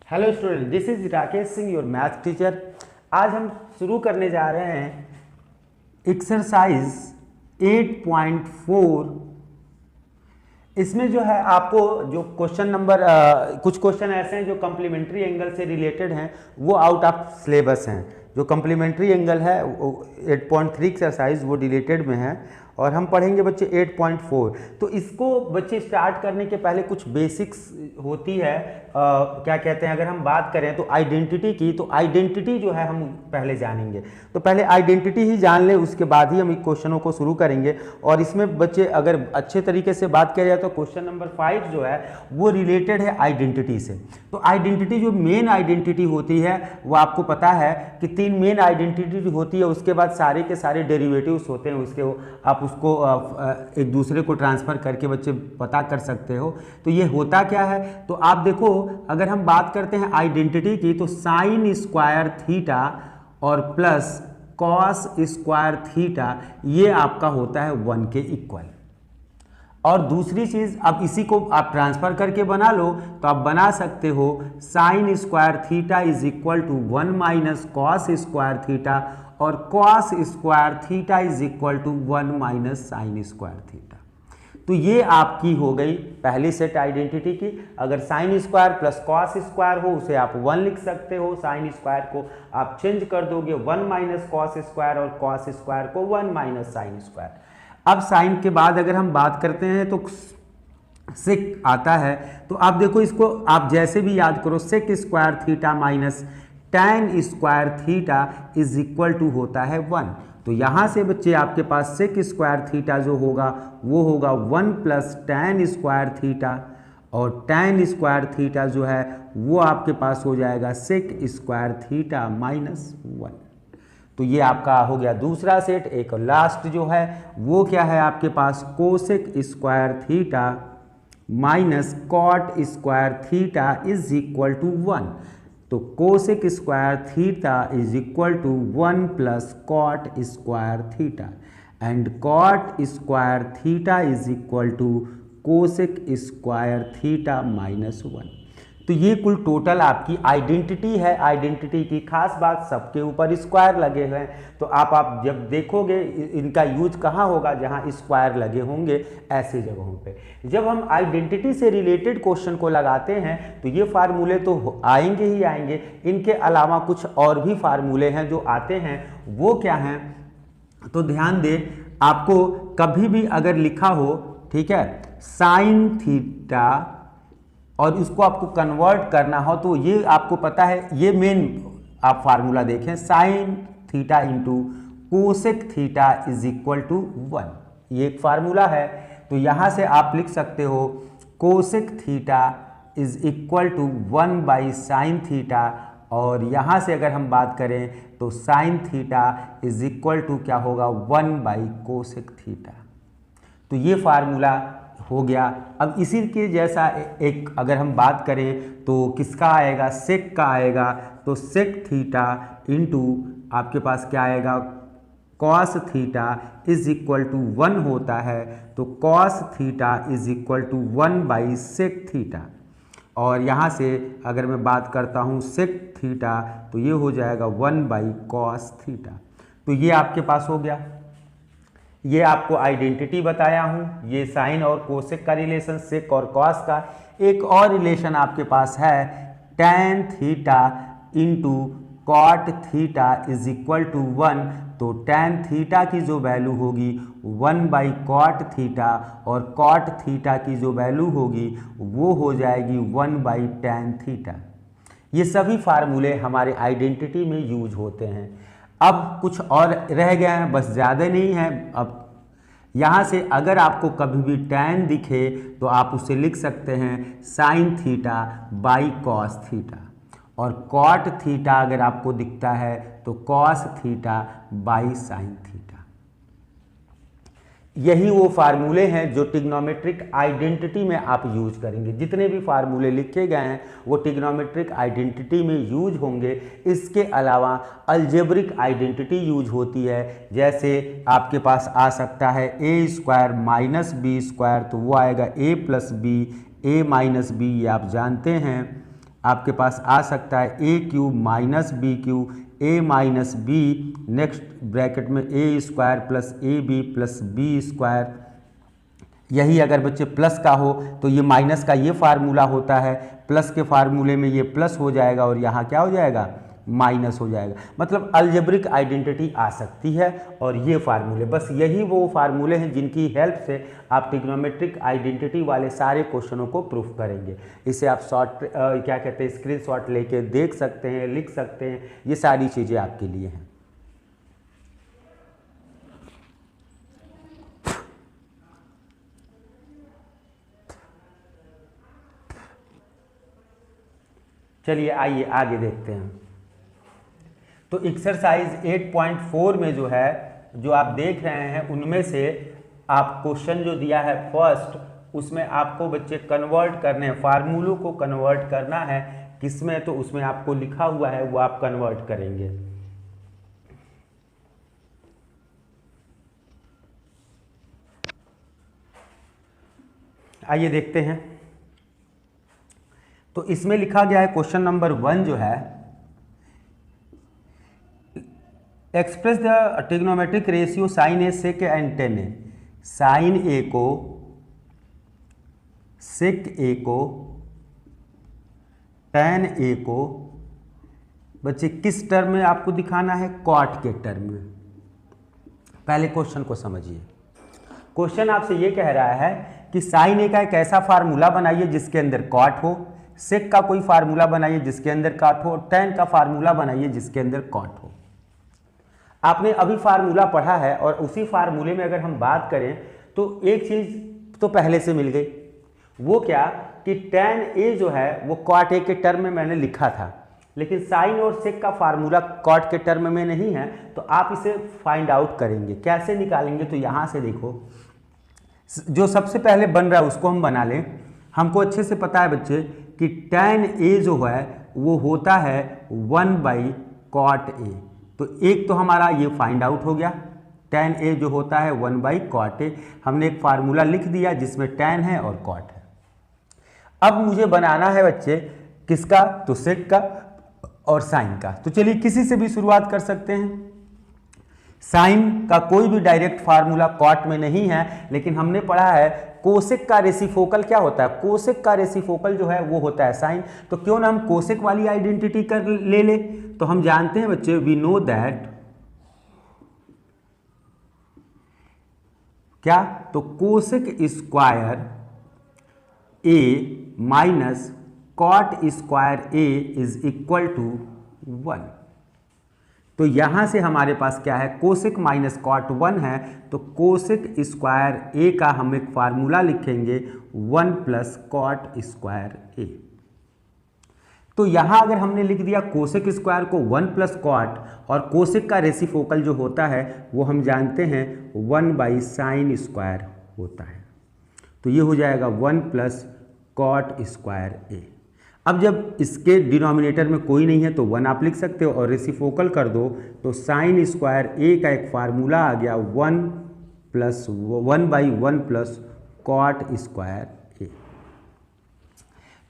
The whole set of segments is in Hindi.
Hello student, this is Rakesh Singh, your math teacher. आज हम शुरू करने जा रहे हैं एक्सरसाइज 8.4। इसमें जो है आपको जो क्वेश्चन नंबर कुछ क्वेश्चन ऐसे हैं जो कम्प्लीमेंट्री एंगल से रिलेटेड हैं, वो आउट ऑफ सिलेबस हैं। जो कम्प्लीमेंट्री एंगल है 8.3 एक्सरसाइज वो रिलेटेड में है और हम पढ़ेंगे बच्चे 8.4। तो इसको बच्चे स्टार्ट करने के पहले कुछ बेसिक्स होती है, क्या कहते हैं, अगर हम बात करें तो आइडेंटिटी की, तो आइडेंटिटी जो है हम पहले जानेंगे। तो पहले आइडेंटिटी ही जान लें, उसके बाद ही हम इन क्वेश्चनों को शुरू करेंगे। और इसमें बच्चे अगर अच्छे तरीके से बात किया जाए तो क्वेश्चन नंबर 5 जो है वो रिलेटेड है आइडेंटिटी से। तो आइडेंटिटी जो मेन आइडेंटिटी होती है वो आपको पता है कि 3 मेन आइडेंटिटी होती है, उसके बाद सारे के सारे डेरिवेटिव्स होते हैं, उसके आप उसको एक दूसरे को ट्रांसफ़र करके बच्चे पता कर सकते हो। तो ये होता क्या है, तो आप देखो, अगर हम बात करते हैं आइडेंटिटी की तो साइन स्क्वायर थीटा और प्लस कॉस स्क्वायर थीटा ये आपका होता है 1 के इक्वल। और दूसरी चीज़, अब इसी को आप ट्रांसफ़र करके बना लो तो आप बना सकते हो sine square theta is equal to 1 minus cos square theta और cos square theta is equal to 1 minus sine square theta. तो ये आपकी हो गई पहली सेट आइडेंटिटी की। अगर sine square plus cos square हो उसे आप 1 लिख सकते हो, साइन स्क्वायर को आप चेंज कर दोगे 1 माइनस कॉस स्क्वायर और कॉस स्क्वायर को 1 माइनस साइन स्क्वायर। अब साइन के बाद अगर हम बात करते हैं तो सेक आता है, तो आप देखो इसको आप जैसे भी याद करो, sec square theta minus tan square theta is equal to होता है 1। तो यहाँ से बच्चे आपके पास सेक स्क्वायर थीटा जो होगा वो होगा 1 प्लस टैन स्क्वायर थीटा, और टैन स्क्वायर थीटा जो है वो आपके पास हो जाएगा सेक स्क्वायर थीटा माइनस 1। तो ये आपका हो गया दूसरा सेट। एक लास्ट जो है वो क्या है आपके पास, cosec square theta minus cot square theta is equal to 1। तो cosec square theta is equal to 1 plus cot square theta and cot square theta is equal to cosec square theta minus 1। तो ये कुल टोटल आपकी आइडेंटिटी है। आइडेंटिटी की खास बात, सबके ऊपर स्क्वायर लगे हुए हैं, तो आप जब देखोगे इनका यूज कहाँ होगा, जहाँ स्क्वायर लगे होंगे ऐसे जगहों पे। जब हम आइडेंटिटी से रिलेटेड क्वेश्चन को लगाते हैं तो ये फार्मूले तो आएंगे ही आएंगे, इनके अलावा कुछ और भी फार्मूले हैं जो आते हैं। वो क्या हैं, तो ध्यान दें, आपको कभी भी अगर लिखा हो, ठीक है, साइन थीटा और इसको आपको कन्वर्ट करना हो तो ये आपको पता है, ये मेन आप फार्मूला देखें, sine theta into cosec theta is equal to 1, ये एक फार्मूला है। तो यहाँ से आप लिख सकते हो cosec theta is equal to 1 by sine theta, और यहाँ से अगर हम बात करें तो sine theta is equal to क्या होगा, 1 बाई कोसेक थीटा। तो ये फार्मूला हो गया। अब इसी के जैसा एक अगर हम बात करें तो किसका आएगा, सेक का आएगा। तो सेक थीटा इंटू आपके पास क्या आएगा, cos theta is equal to 1 होता है। तो cos theta is equal to 1 by sec theta, और यहाँ से अगर मैं बात करता हूँ सेक थीटा तो ये हो जाएगा 1 बाई कॉस थीटा। तो ये आपके पास हो गया। ये आपको आइडेंटिटी बताया हूँ, ये साइन और कोसेक का रिलेशन, सेक और कॉस का। एक और रिलेशन आपके पास है, tan theta into cot theta is equal to 1। तो टैन थीटा की जो वैल्यू होगी 1 बाई कॉट थीटा, और कॉट थीटा की जो वैल्यू होगी वो हो जाएगी 1 बाई टैन थीटा। ये सभी फार्मूले हमारे आइडेंटिटी में यूज होते हैं। अब कुछ और रह गए हैं, बस ज़्यादा नहीं है। अब यहाँ से अगर आपको कभी भी टैन दिखे तो आप उसे लिख सकते हैं sine theta by cos theta, और कॉट थीटा अगर आपको दिखता है तो cos theta by sine theta. यही वो फार्मूले हैं जो ट्रिग्नोमेट्रिक आइडेंटिटी में आप यूज करेंगे। जितने भी फार्मूले लिखे गए हैं वो ट्रिग्नोमेट्रिक आइडेंटिटी में यूज होंगे। इसके अलावा अलजेब्रिक आइडेंटिटी यूज होती है, जैसे आपके पास आ सकता है a square minus b square, तो वो आएगा a plus b, a minus b, ये आप जानते हैं। आपके पास आ सकता है a cube minus b cube a minus b, next bracket में a square plus a b plus b square. यही अगर बच्चे प्लस का हो तो ये माइनस का ये फार्मूला होता है, प्लस के फार्मूले में ये प्लस हो जाएगा और यहाँ क्या हो जाएगा, माइनस हो जाएगा। मतलब अलजेब्रिक आइडेंटिटी आ सकती है और ये फार्मूले, बस यही वो फार्मूले हैं जिनकी हेल्प से आप ट्रिग्नोमेट्रिक आइडेंटिटी वाले सारे क्वेश्चनों को प्रूफ करेंगे। इसे आप क्या कहते हैं, स्क्रीनशॉट लेके देख सकते हैं, लिख सकते हैं, ये सारी चीज़ें आपके लिए हैं। चलिए आइए आगे देखते हैं। तो एक्सरसाइज 8.4 में जो है, जो आप देख रहे हैं, उनमें से आप क्वेश्चन जो दिया है फर्स्ट, उसमें आपको बच्चे कन्वर्ट करने हैं, फार्मूलों को कन्वर्ट करना है किसमें, तो उसमें आपको लिखा हुआ है वो आप कन्वर्ट करेंगे। आइए देखते हैं। तो इसमें लिखा गया है क्वेश्चन नंबर 1 जो है, express the trigonometric ratio sine a sec and tan a. Sine a को, सेक ए को, टेन ए को बच्चे किस टर्म में आपको दिखाना है, कॉट के टर्म में। पहले क्वेश्चन को समझिए। क्वेश्चन आपसे ये कह रहा है कि साइन ए का एक ऐसा फार्मूला बनाइए जिसके अंदर कॉट हो, सेक का कोई फार्मूला बनाइए जिसके अंदर कॉट हो, टेन का फार्मूला बनाइए जिसके अंदर कॉट हो। आपने अभी फार्मूला पढ़ा है और उसी फार्मूले में अगर हम बात करें तो एक चीज तो पहले से मिल गई, वो क्या कि टेन ए जो है वो कॉट ए के टर्म में मैंने लिखा था, लेकिन साइन और सेक का फार्मूला कॉट के टर्म में नहीं है, तो आप इसे फाइंड आउट करेंगे। कैसे निकालेंगे, तो यहाँ से देखो, जो सबसे पहले बन रहा है उसको हम बना लें। हमको अच्छे से पता है बच्चे कि टेन ए जो है वो होता है 1/cot ए। तो एक तो हमारा ये फाइंड आउट हो गया, टेन ए जो होता है 1/cot ए। हमने एक फार्मूला लिख दिया जिसमें टेन है और कॉट है। अब मुझे बनाना है बच्चे किसका, तो सेक का और साइन का। तो चलिए किसी से भी शुरुआत कर सकते हैं। साइन का कोई भी डायरेक्ट फार्मूला कॉट में नहीं है, लेकिन हमने पढ़ा है कोसेक का रेसिफोकल क्या होता है, कोसेक का रेसिफोकल जो है वो होता है साइन। तो क्यों ना हम कोसेक वाली आइडेंटिटी कर ले। तो हम जानते हैं बच्चे, वी नो दैट, क्या, तो cosec square A minus cot square A is equal to 1। तो यहां से हमारे पास क्या है, कोसेक माइनस कॉट 1 है, तो कोसेक स्क्वायर ए का हम एक फार्मूला लिखेंगे 1 प्लस कॉट स्क्वायर ए। तो यहां अगर हमने लिख दिया कोसेक स्क्वायर को 1 प्लस कॉट, और कोसेक का रेसिफोकल जो होता है वो हम जानते हैं 1/साइन स्क्वायर होता है। तो ये हो जाएगा 1 प्लस कॉट स्क्वायर ए। अब जब इसके डिनोमिनेटर में कोई नहीं है तो 1 आप लिख सकते हो, और रेसिफोकल कर दो तो साइन स्क्वायर ए का एक फार्मूला आ गया 1/1 प्लस कॉट स्क्वायर ए।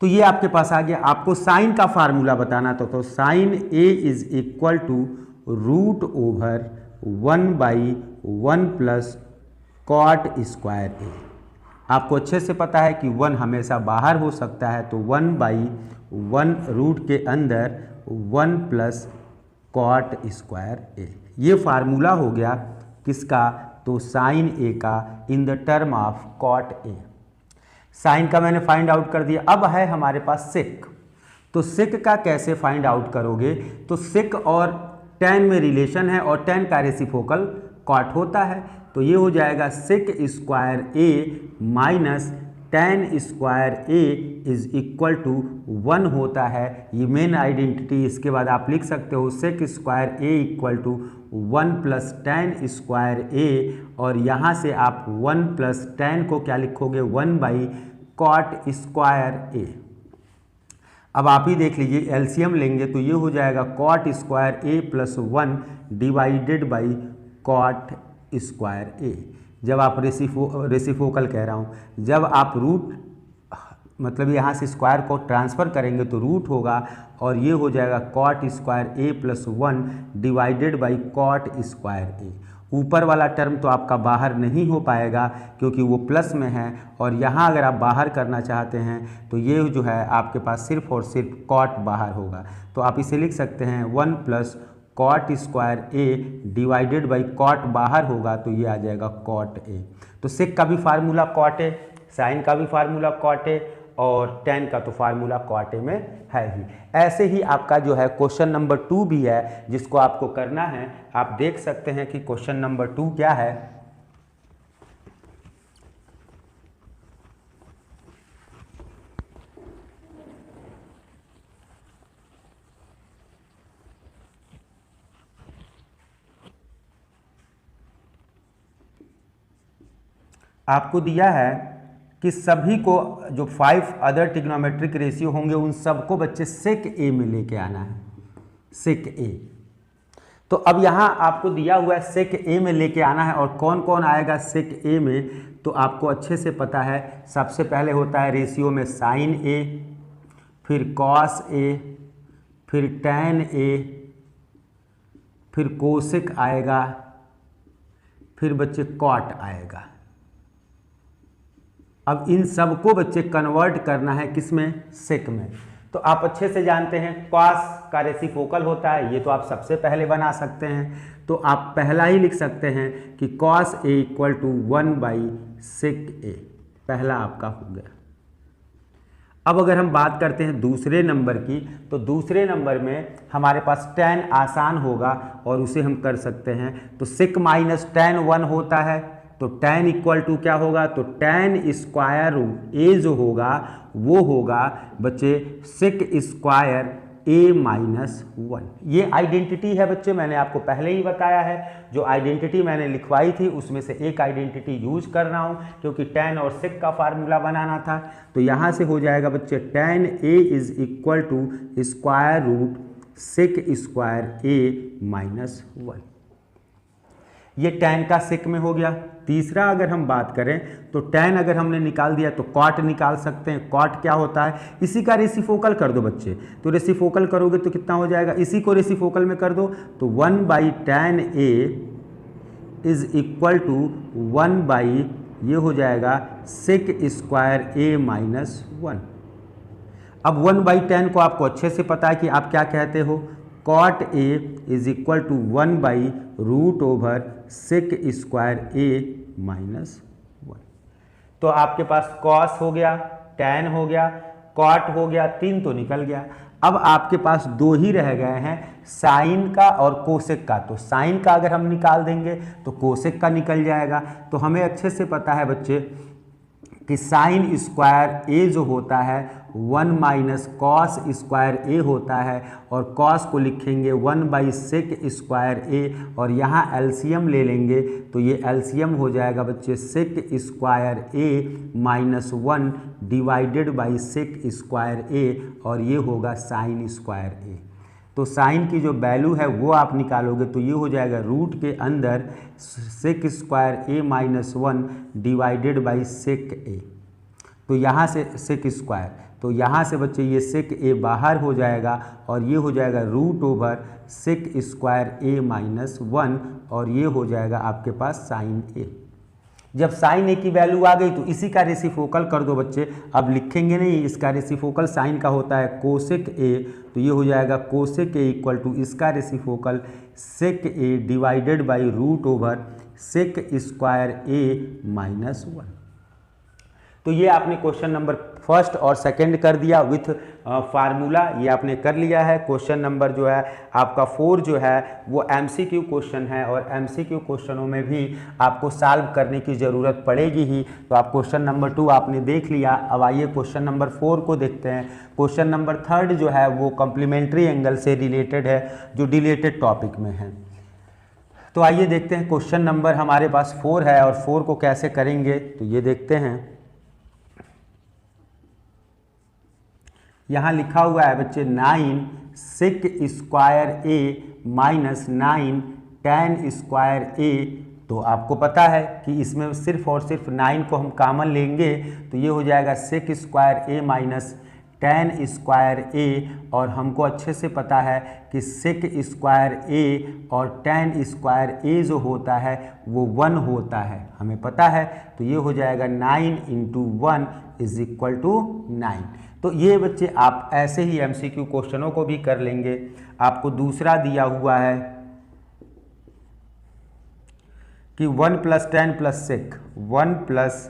तो ये आपके पास आ गया। आपको साइन का फार्मूला बताना तो sine a is equal to √1/1 plus cot square a. आपको अच्छे से पता है कि 1 हमेशा बाहर हो सकता है, तो 1/1 रूट के अंदर 1 प्लस कॉट स्क्वायर ए। ये फार्मूला हो गया किसका, तो साइन ए का in the term of cot A. Sine का मैंने फाइंड आउट कर दिया। अब है हमारे पास सेक। तो सेक का कैसे फाइंड आउट करोगे, तो सेक और टेन में रिलेशन है और टेन का रेसिप्रोकल कॉट होता है। तो ये हो जाएगा sec square A minus tan square A is equal to 1 होता है। ये मेन आइडेंटिटी। इसके बाद आप लिख सकते हो sec square a equal to 1 plus tan square a, और यहाँ से आप 1 प्लस टेन को क्या लिखोगे, 1/कॉट स्क्वायर ए। अब आप ही देख लीजिए, एलसीएम लेंगे तो ये हो जाएगा cot square a plus 1 divided by cot square a. जब आप रेसिफोकल कह रहा हूँ, जब आप रूट मतलब यहाँ से स्क्वायर को ट्रांसफ़र करेंगे तो रूट होगा और ये हो जाएगा cot square a plus 1 divided by cot square a. ऊपर वाला टर्म तो आपका बाहर नहीं हो पाएगा क्योंकि वो प्लस में है, और यहाँ अगर आप बाहर करना चाहते हैं तो ये जो है आपके पास सिर्फ और सिर्फ कॉट बाहर होगा। तो आप इसे लिख सकते हैं 1 plus cot square A divided by cot बाहर होगा तो ये आ जाएगा कॉट ए। तो सेक का भी फार्मूला कॉट ए, साइन का भी फार्मूला कॉट ए और टेन का तो फार्मूला कॉट ए में है ही। ऐसे ही आपका जो है क्वेश्चन नंबर 2 भी है जिसको आपको करना है। आप देख सकते हैं कि क्वेश्चन नंबर 2 क्या है। आपको दिया है कि सभी को जो 5 अदर ट्रिग्नोमेट्रिक रेशियो होंगे उन सबको बच्चे सेक ए में लेके आना है, सेक ए। तो अब यहाँ आपको दिया हुआ है सेक ए में लेके आना है, और कौन कौन आएगा सेक ए में तो आपको अच्छे से पता है। सबसे पहले होता है रेशियो में साइन ए, फिर कॉस ए, फिर टैन ए, फिर कोसेक आएगा, फिर बच्चे कॉट आएगा। अब इन सबको बच्चे कन्वर्ट करना है किसमें, सेक में। तो आप अच्छे से जानते हैं कॉस का रेसिप्रोकल होता है, ये तो आप सबसे पहले बना सकते हैं। तो आप पहला ही लिख सकते हैं कि cos a equal to 1 by sec a, पहला आपका हो गया। अब अगर हम बात करते हैं दूसरे नंबर की, तो दूसरे नंबर में हमारे पास टैन आसान होगा और उसे हम कर सकते हैं। तो सेक माइनस टैन 1 होता है, तो टैन इक्वल टू क्या होगा, तो टैन स्क्वायर ए जो होगा वो होगा बच्चे सेक स्क्वायर ए माइनस 1। ये आइडेंटिटी है बच्चे, मैंने आपको पहले ही बताया है। जो आइडेंटिटी मैंने लिखवाई थी उसमें से एक आइडेंटिटी यूज कर रहा हूँ क्योंकि टैन और सेक का फार्मूला बनाना था। तो यहाँ से हो जाएगा बच्चे tan A is equal to square root sec square A minus 1। ये टैन का सेक में हो गया। तीसरा अगर हम बात करें तो टैन अगर हमने निकाल दिया तो कॉट निकाल सकते हैं। कॉट क्या होता है, इसी का रेसिप्रोकल कर दो बच्चे। तो रेसिप्रोकल करोगे तो कितना हो जाएगा, इसी को रेसिप्रोकल में कर दो तो 1 by tan A is equal to 1 by ये हो जाएगा सेक स्क्वायर ए माइनस 1। अब 1 बाई टैन को आपको अच्छे से पता है कि आप क्या कहते हो, cot A is equal to 1 by root over sec square A minus 1। तो आपके पास कॉस हो गया, टैन हो गया, कॉट हो गया, 3 तो निकल गया। अब आपके पास 2 ही रह गए हैं, साइन का और कोसेक का। तो साइन का अगर हम निकाल देंगे तो कोसेक का निकल जाएगा। तो हमें अच्छे से पता है बच्चे कि साइन स्क्वायर ए जो होता है 1 माइनस कॉस स्क्वायर ए होता है, और कॉस को लिखेंगे 1 बाई सेक स्क्वायर ए, और यहाँ एलसीएम ले लेंगे तो ये एलसीएम हो जाएगा बच्चे sec square A minus 1 divided by sec square a, और ये होगा साइन स्क्वायर ए। तो साइन की जो वैल्यू है वो आप निकालोगे तो ये हो जाएगा रूट के अंदर sec square A minus 1 divided by sec a. तो यहाँ से सेक स्क्वायर, तो यहाँ से बच्चे ये सेक ए बाहर हो जाएगा और ये हो जाएगा रूट ओवर सेक स्क्वायर ए माइनस 1, और ये हो जाएगा आपके पास साइन ए। जब साइन ए की वैल्यू आ गई तो इसी का रेसिप्रोकल कर दो बच्चे। अब लिखेंगे नहीं, इसका रेसिप्रोकल साइन का होता है कोसेक ए, तो ये हो जाएगा कोसेक ए इक्वल टू इसका reciprocal sec A divided by root over sec square A minus 1। तो ये आपने क्वेश्चन नंबर फर्स्ट और सेकंड कर दिया विथ फार्मूला, ये आपने कर लिया है। क्वेश्चन नंबर जो है आपका 4 जो है वो एमसीक्यू क्वेश्चन है, और एमसीक्यू क्वेश्चनों में भी आपको सॉल्व करने की ज़रूरत पड़ेगी ही। तो आप क्वेश्चन नंबर 2 आपने देख लिया। अब आइए क्वेश्चन नंबर 4 को देखते हैं। क्वेश्चन नंबर 3 जो है वो कम्प्लीमेंट्री एंगल से रिलेटेड है, जो रिलेटेड टॉपिक में है। तो आइए देखते हैं क्वेश्चन नंबर हमारे पास 4 है, और 4 को कैसे करेंगे तो ये देखते हैं। यहाँ लिखा हुआ है बच्चे 9 सेक स्क्वायर ए माइनस 9 टैन स्क्वायर ए तो आपको पता है कि इसमें सिर्फ और सिर्फ 9 को हम कॉमन लेंगे तो ये हो जाएगा sec square A minus tan square a, और हमको अच्छे से पता है कि सेक स्क्वायर ए और टेन स्क्वायर ए जो होता है वो 1 होता है, हमें पता है। तो ये हो जाएगा 9 × 1 = 9। तो ये बच्चे आप ऐसे ही MCQ क्वेश्चनों को भी कर लेंगे। आपको दूसरा दिया हुआ है कि 1 + 10 + sec 1 +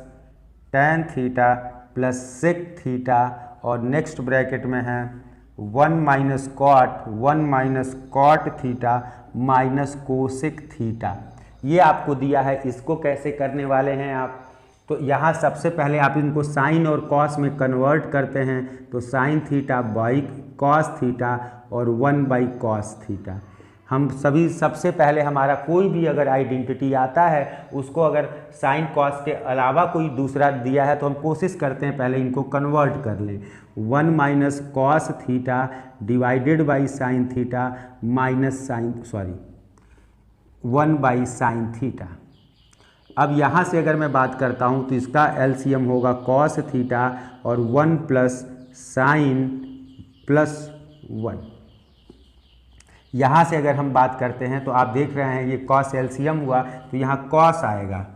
tan theta plus sec theta, और नेक्स्ट ब्रैकेट में है 1 - cot theta minus cosec theta. ये आपको दिया है, इसको कैसे करने वाले हैं आप? तो यहाँ सबसे पहले आप इनको साइन और कॉस में कन्वर्ट करते हैं, तो sine theta by cos theta और 1/cos थीटा। हम सभी सबसे पहले हमारा कोई भी अगर आइडेंटिटी आता है उसको अगर साइन कॉस के अलावा कोई दूसरा दिया है तो हम कोशिश करते हैं पहले इनको कन्वर्ट कर लें। 1 - cos theta divided by sine theta minus 1/sin theta. अब यहाँ से अगर मैं बात करता हूँ तो इसका LCM होगा cos थीटा और 1 + sin + 1। यहाँ से अगर हम बात करते हैं तो आप देख रहे हैं ये cos LCM हुआ तो यहाँ cos आएगा,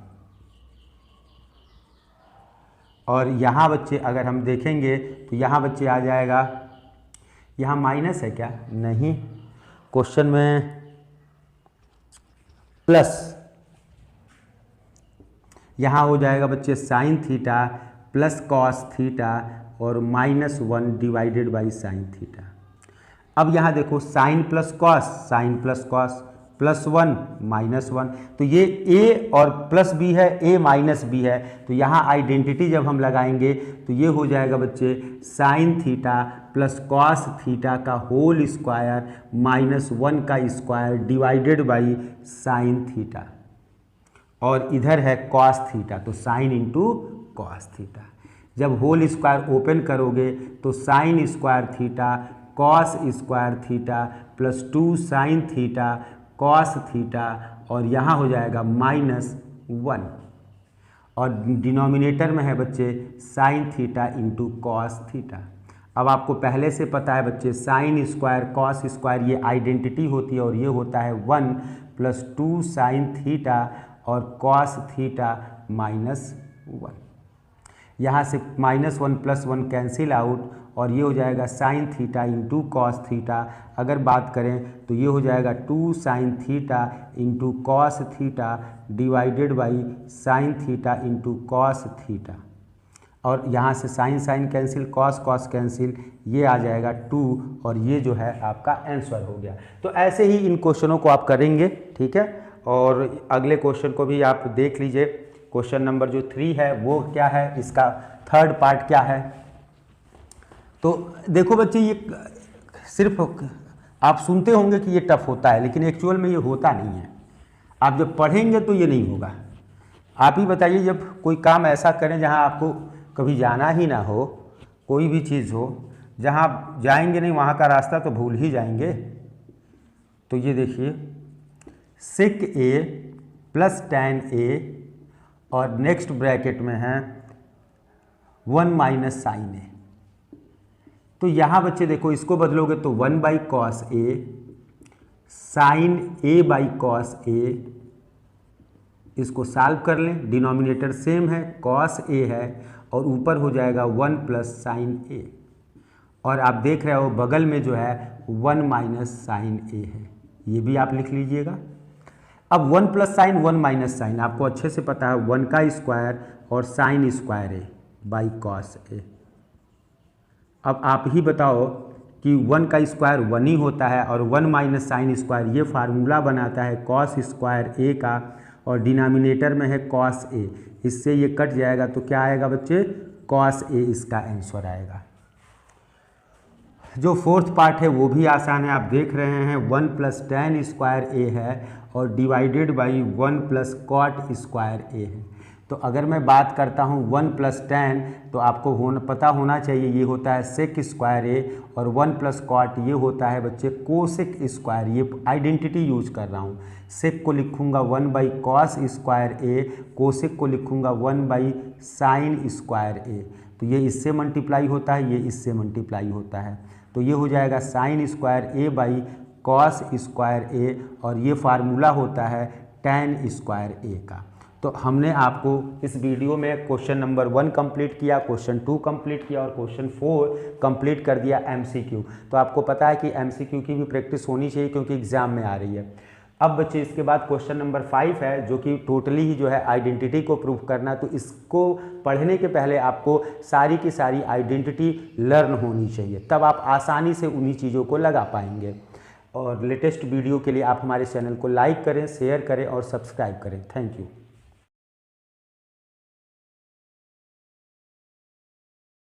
और यहाँ बच्चे अगर हम देखेंगे तो यहाँ बच्चे आ जाएगा, यहाँ माइनस है क्या? नहीं, क्वेश्चन में प्लस, यहाँ हो जाएगा बच्चे sine theta plus cos theta और -1 डिवाइडेड बाई साइन थीटा। अब यहाँ देखो साइन प्लस कॉस प्लस 1 -1, तो ये a और प्लस b है, a माइनस b है, तो यहाँ आइडेंटिटी जब हम लगाएंगे तो ये हो जाएगा बच्चे sine theta plus cos theta का होल स्क्वायर -1 का square divided by sine theta, और इधर है कॉस थीटा तो साइन इंटू कॉस थीटा। जब होल स्क्वायर ओपन करोगे तो sign square theta cos square theta plus 2 sine theta cos theta, और यहाँ हो जाएगा -1, और डिनोमिनेटर में है बच्चे sign theta into cos theta. अब आपको पहले से पता है बच्चे साइन स्क्वायर कॉस स्क्वायर ये आइडेंटिटी होती है, और ये होता है 1 + 2 साइन थीटा और कॉस थीटा -1। यहाँ से -1 + 1 कैंसिल आउट, और ये हो जाएगा sign theta into cos theta. अगर बात करें तो ये हो जाएगा 2 sign theta into cos theta divided by sine theta into cos theta, और यहाँ से साइन कैंसिल, कॉस कैंसिल, ये आ जाएगा 2, और ये जो है आपका आंसर हो गया। तो ऐसे ही इन क्वेश्चनों को आप करेंगे, ठीक है। और अगले क्वेश्चन को भी आप देख लीजिए। क्वेश्चन नंबर जो 3 है वो क्या है, इसका थर्ड पार्ट क्या है। तो देखो बच्चे, ये सिर्फ आप सुनते होंगे कि ये टफ होता है, लेकिन एक्चुअल में ये होता नहीं है। आप जब पढ़ेंगे तो ये नहीं होगा। आप ही बताइए, जब कोई काम ऐसा करें जहां आपको कभी जाना ही ना हो, कोई भी चीज़ हो जहां आप जाएंगे नहीं, वहां का रास्ता तो भूल ही जाएंगे। तो ये देखिए sec a plus tan a, और नेक्स्ट ब्रैकेट में है 1 - sin a। तो यहाँ बच्चे देखो, इसको बदलोगे तो 1/cos a sin a/cos a, इसको सॉल्व कर लें, डिनोमिनेटर सेम है, cos a है, और ऊपर हो जाएगा 1 + sin a, और आप देख रहे हो बगल में जो है 1 - sin a है, ये भी आप लिख लीजिएगा। अब 1 + sin 1 - sin आपको अच्छे से पता है, 1 का स्क्वायर और sin square a by cos a। अब आप ही बताओ कि 1 का स्क्वायर 1 ही होता है, और 1 - sin स्क्वायर ये फार्मूला बनाता है cos स्क्वायर a का, और डिनोमिनेटर में है cos a, इससे ये कट जाएगा तो क्या आएगा बच्चे, cos a इसका आंसर आएगा। जो फोर्थ पार्ट है वो भी आसान है, आप देख रहे हैं 1 + tan स्क्वायर a है और divided by 1 + cot square a है। तो अगर मैं बात करता हूँ 1 + tan, तो आपको पता होना चाहिए ये होता है सेक स्क्वायर ए, और 1 + cot ये होता है बच्चे कोसेक स्क्वायर। ये आइडेंटिटी यूज कर रहा हूँ। सेक को लिखूँगा 1/cos स्क्वायर ए, कोसेक को लिखूँगा 1/sin स्क्वायर ए। तो ये इससे मल्टीप्लाई होता है, ये इससे मल्टीप्लाई होता है, तो ये हो जाएगा sin square A/cos square a, और ये फार्मूला होता है tan स्क्वायर ए का। तो हमने आपको इस वीडियो में क्वेश्चन नंबर 1 कंप्लीट किया, क्वेश्चन 2 कंप्लीट किया और क्वेश्चन 4 कंप्लीट कर दिया MCQ। तो आपको पता है कि MCQ की भी प्रैक्टिस होनी चाहिए क्योंकि एग्जाम में आ रही है। अब बच्चे इसके बाद क्वेश्चन नंबर 5 है, जो कि टोटली ही जो है आइडेंटिटी को प्रूव करना। तो इसको पढ़ने के पहले आपको सारी की सारी आइडेंटिटी लर्न होनी चाहिए, तब आप आसानी से उन्हीं चीज़ों को लगा पाएंगे। और लेटेस्ट वीडियो के लिए आप हमारे चैनल को लाइक करें, शेयर करें और सब्सक्राइब करें। Thank you.